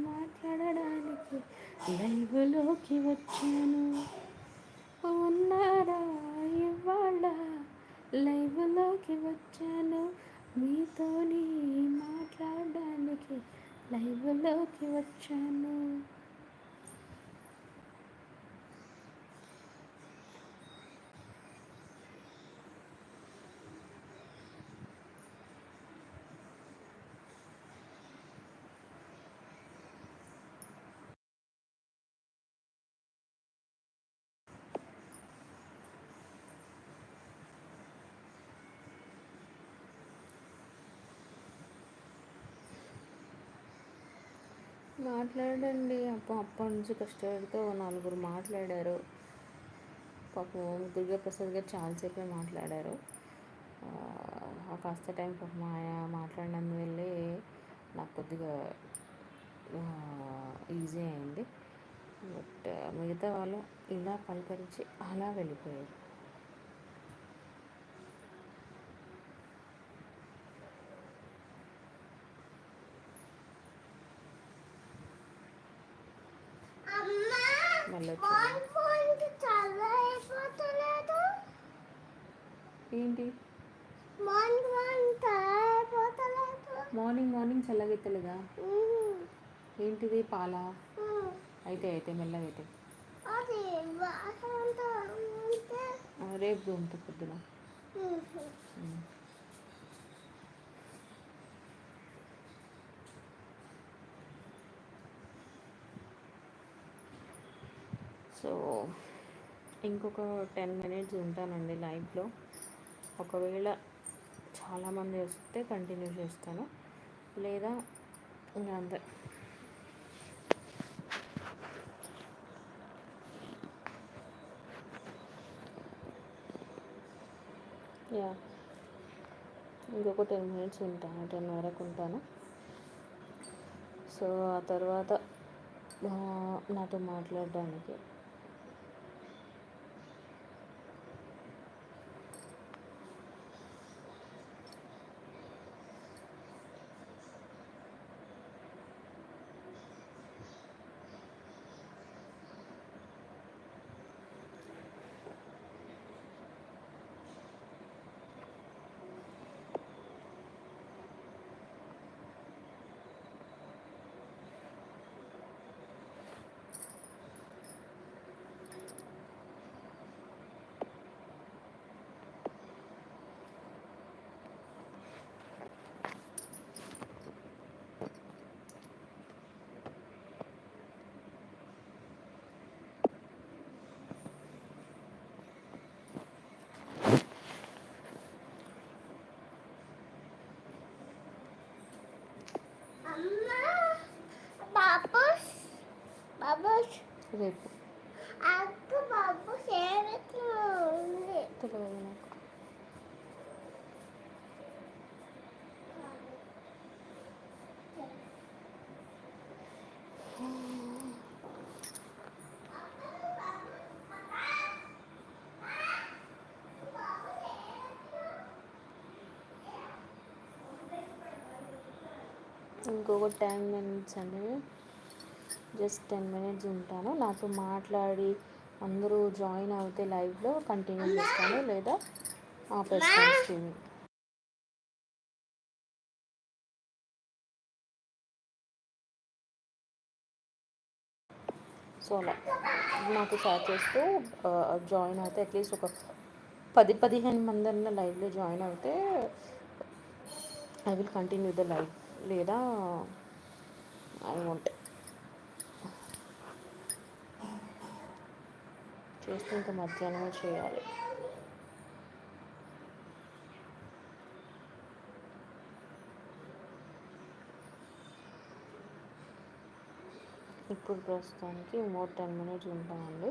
మాట్లాడడానికి లైవ్లోకి వచ్చాను. ఉన్నారా ఇవాళ లైవ్లోకి వచ్చాను. మీతోని మాట్లాడడానికి లైవ్లోకి వచ్చాను. మాట్లాడండి. అప్పటి నుంచి కష్టపడితే నలుగురు మాట్లాడారు. పాపం దుర్గాప్రసాద్ గారు చాలాసేపే మాట్లాడారు. కాస్త టైం పాపం మాట్లాడినందు వెళ్ళి నాకు కొద్దిగా ఈజీ అయింది. బట్ మిగతా వాళ్ళు ఇలా పలకరించి అలా వెళ్ళిపోయారు. మళ్ళీ ఏంటి మార్నింగ్ చల్లగెత్తలేదా? ఏంటిది పాలా? అయితే మెల్లగా అయితే రేపు దొంగత పొద్దున. సో ఇంకొక 10 minutes ఉంటానండి లైవ్లో. ఒకవేళ చాలామంది వస్తే కంటిన్యూ చేస్తాను, లేదా ఇంకా అంతే. యా ఇంకొక 10 minutes ఉంటాను, 10 వరకు ఉంటాను. సో ఆ తర్వాత నాతో మాట్లాడడానికి రేపు తెలియదు నాకు. ఇంకొక 10 minutes అండి, జస్ట్ 10 minutes ఉంటాను. నాతో మాట్లాడి అందరూ జాయిన్ అవుతే లైవ్లో కంటిన్యూ చేస్తాను, లేదా ఆపేస్తాను స్ట్రీమింగ్. సో అలా నాకు షేర్ చేస్తూ జాయిన్ అవుతే అట్లీస్ట్ ఒక 10-15 మంది అన్న లైవ్లో జాయిన్ అవుతే I will continue the live, లేదా ఐ వాంట్ చేస్తే ఇంకా మధ్యాహ్నం చేయాలి. ఇప్పుడు ప్రస్తుతానికి మోర్ 10 minutes ఉంటామండి.